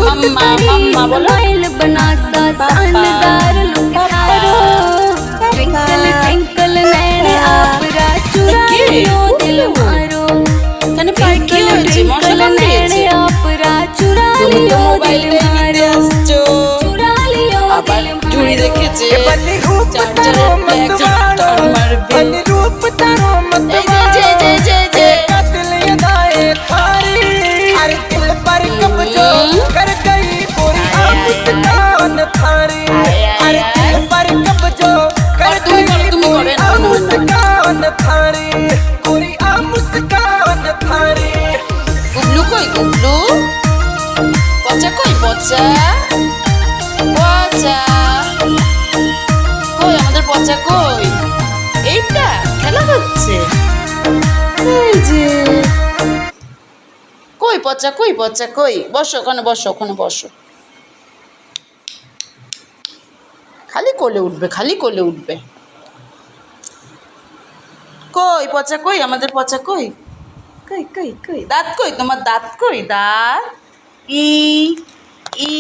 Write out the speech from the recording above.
मम्मा मम्मा बोलो बनाता शानदार लुक थारो ट्विंकल ट्विंकल नैन आपरा चुरा लियो दिल मारो এখানে পাই কি হয়েছে মশা কামড়িয়েছে आपरा चुरा তুমি তো लियो মোবাইলটাই নিতে আসছো चुरा लियो আবার চুরি দেখেছে बनी रूप চার্জারের तारो ব্যাগ मतवालो মারবে बनी रूप तारो जे जे जे जे दिल यदाए थारी अरे दिल पर कब्जो कर गई पूरी मुस्कान थारी अरे दिल पर कब्जो कर गई पूरी मुस्कान थारी पूरी मुस्कान थारी গুবলু কই গুবলু পচা কই পচা পচা কই আমাদের পচা কই এইটা খেলা হচ্ছে এই যে কই পচা কই পচা কই বসো ওখানে বসো ওখানে বসো খালি কোলে উঠবে খালি কোলে উঠবে কই পচা কই আমাদের পচা কই কই কই কই দাঁত কই তোমার দাঁত কই দাঁত ই ই